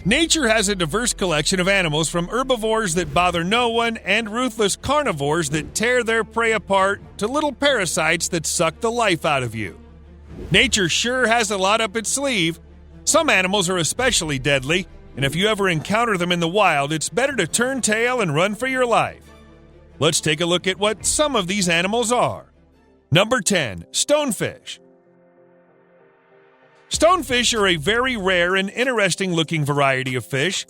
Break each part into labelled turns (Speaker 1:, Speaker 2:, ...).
Speaker 1: Nature has a diverse collection of animals, from herbivores that bother no one and ruthless carnivores that tear their prey apart to little parasites that suck the life out of you. Nature sure has a lot up its sleeve. Some animals are especially deadly, and if you ever encounter them in the wild, it's better to turn tail and run for your life. Let's take a look at what some of these animals are. Number 10. Stonefish. Stonefish are a very rare and interesting-looking variety of fish.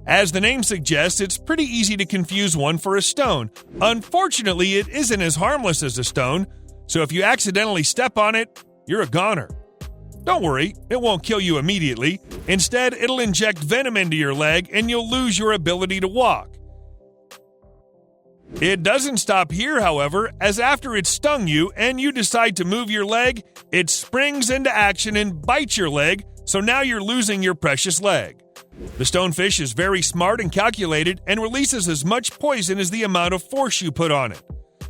Speaker 1: As the name suggests, it's pretty easy to confuse one for a stone. Unfortunately, it isn't as harmless as a stone, so if you accidentally step on it, you're a goner. Don't worry, it won't kill you immediately. Instead, it'll inject venom into your leg and you'll lose your ability to walk. It doesn't stop here, however, as after it's stung you and you decide to move your leg, it springs into action and bites your leg, so now you're losing your precious leg. The stonefish is very smart and calculated and releases as much poison as the amount of force you put on it.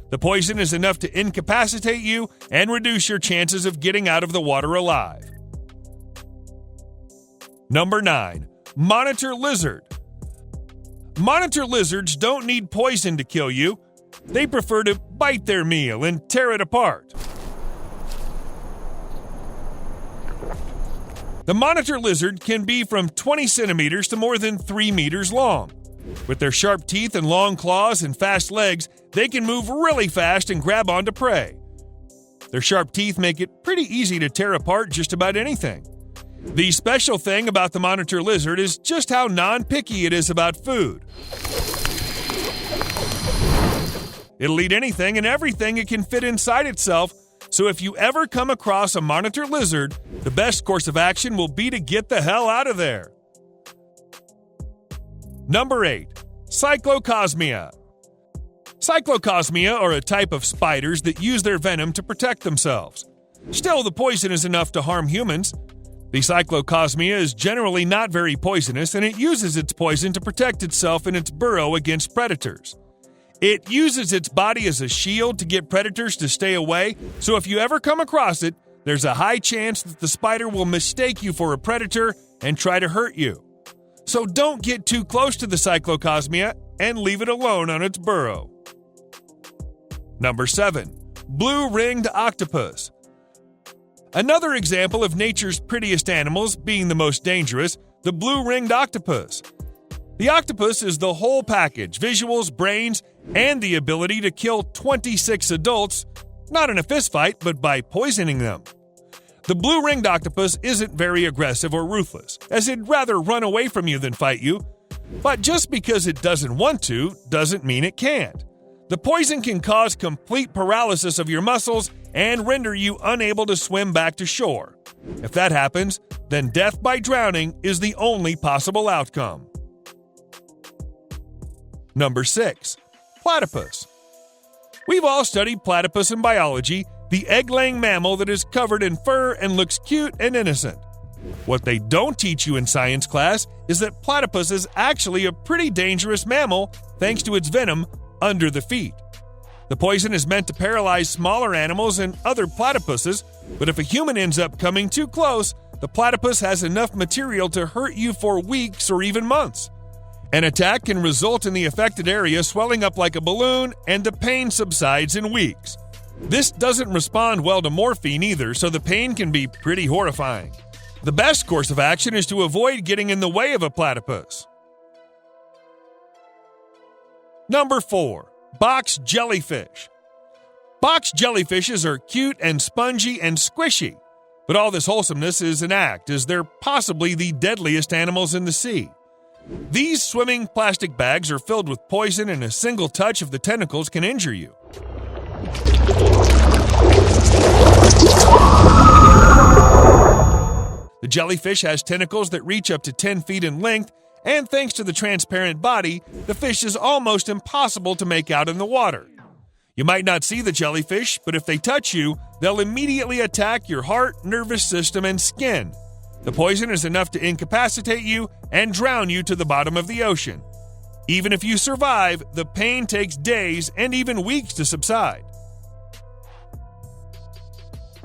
Speaker 1: The poison is enough to incapacitate you and reduce your chances of getting out of the water alive. Number 9. Monitor lizard. Monitor lizards don't need poison to kill you. They prefer to bite their meal and tear it apart. The monitor lizard can be from 20 centimeters to more than 3 meters long. With their sharp teeth and long claws and fast legs, they can move really fast and grab onto prey. Their sharp teeth make it pretty easy to tear apart just about anything. The special thing about the monitor lizard is just how non-picky it is about food. It'll eat anything and everything it can fit inside itself, so if you ever come across a monitor lizard, the best course of action will be to get the hell out of there. Number 8. Cyclocosmia. Cyclocosmia are a type of spiders that use their venom to protect themselves. Still, the poison is enough to harm humans. The cyclocosmia is generally not very poisonous, and it uses its poison to protect itself in its burrow against predators. It uses its body as a shield to get predators to stay away, so if you ever come across it, there's a high chance that the spider will mistake you for a predator and try to hurt you. So don't get too close to the cyclocosmia and leave it alone on its burrow. Number 7. Blue-ringed octopus. Another example of nature's prettiest animals being the most dangerous, the blue-ringed octopus. The octopus is the whole package: visuals, brains, and the ability to kill 26 adults, not in a fistfight, but by poisoning them. The blue-ringed octopus isn't very aggressive or ruthless, as it'd rather run away from you than fight you. But just because it doesn't want to, doesn't mean it can't. The poison can cause complete paralysis of your muscles and render you unable to swim back to shore. If that happens, then death by drowning is the only possible outcome. Number 6. Platypus. We've all studied platypus in biology, the egg-laying mammal that is covered in fur and looks cute and innocent. What they don't teach you in science class is that platypus is actually a pretty dangerous mammal thanks to its venom under the feet. The poison is meant to paralyze smaller animals and other platypuses, but if a human ends up coming too close, the platypus has enough material to hurt you for weeks or even months. An attack can result in the affected area swelling up like a balloon, and the pain subsides in weeks. This doesn't respond well to morphine either, so the pain can be pretty horrifying. The best course of action is to avoid getting in the way of a platypus. Number 4. Box jellyfish. Box jellyfishes are cute and spongy and squishy, but all this wholesomeness is an act, as they're possibly the deadliest animals in the sea. These swimming plastic bags are filled with poison, and a single touch of the tentacles can injure you. The jellyfish has tentacles that reach up to 10 feet in length, and thanks to the transparent body, the fish is almost impossible to make out in the water. You might not see the jellyfish, but if they touch you, they'll immediately attack your heart, nervous system, and skin. The poison is enough to incapacitate you and drown you to the bottom of the ocean. Even if you survive, the pain takes days and even weeks to subside.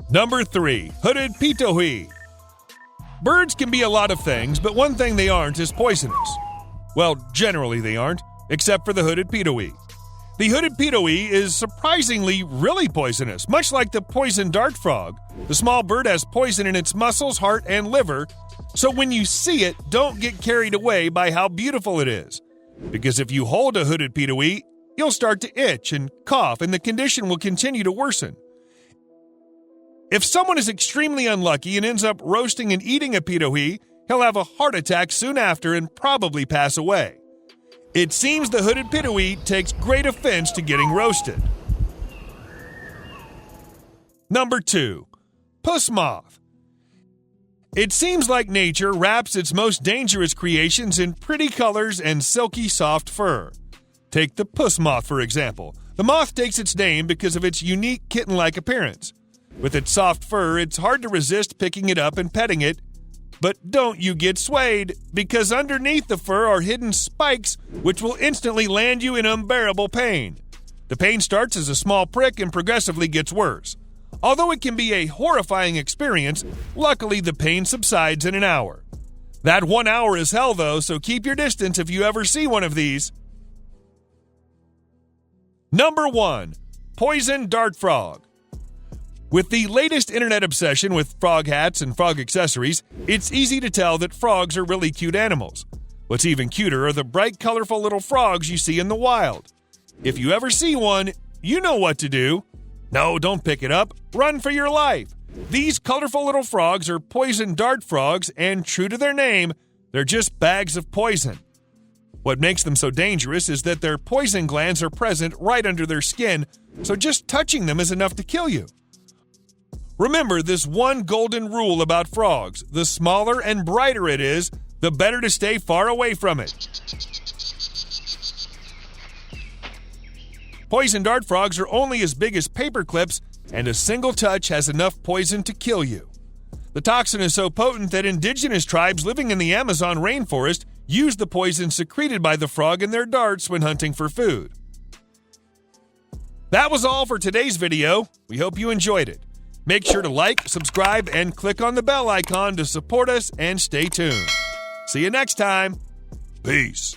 Speaker 1: Number 3. Hooded pitohui. Birds can be a lot of things, but one thing they aren't is poisonous. Well, generally they aren't, except for the hooded pitohui. The hooded pitohui is surprisingly really poisonous, much like the poison dart frog. The small bird has poison in its muscles, heart, and liver, so when you see it, don't get carried away by how beautiful it is. Because if you hold a hooded pitohui, you'll start to itch and cough, and the condition will continue to worsen. If someone is extremely unlucky and ends up roasting and eating a pitohui, he'll have a heart attack soon after and probably pass away. It seems the hooded pitohui takes great offense to getting roasted. Number 2. Puss moth. It seems like nature wraps its most dangerous creations in pretty colors and silky soft fur. Take the puss moth, for example. The moth takes its name because of its unique kitten-like appearance. With its soft fur, it's hard to resist picking it up and petting it. But don't you get swayed, because underneath the fur are hidden spikes which will instantly land you in unbearable pain. The pain starts as a small prick and progressively gets worse. Although it can be a horrifying experience, luckily the pain subsides in an hour. That 1 hour is hell though, so keep your distance if you ever see one of these. Number 1. Poison dart frog. With the latest internet obsession with frog hats and frog accessories, it's easy to tell that frogs are really cute animals. What's even cuter are the bright, colorful little frogs you see in the wild. If you ever see one, you know what to do. No, don't pick it up. Run for your life. These colorful little frogs are poison dart frogs, and true to their name, they're just bags of poison. What makes them so dangerous is that their poison glands are present right under their skin, so just touching them is enough to kill you. Remember this one golden rule about frogs: the smaller and brighter it is, the better to stay far away from it. Poison dart frogs are only as big as paper clips, and a single touch has enough poison to kill you. The toxin is so potent that indigenous tribes living in the Amazon rainforest use the poison secreted by the frog in their darts when hunting for food. That was all for today's video. We hope you enjoyed it. Make sure to like, subscribe, and click on the bell icon to support us and stay tuned. See you next time. Peace.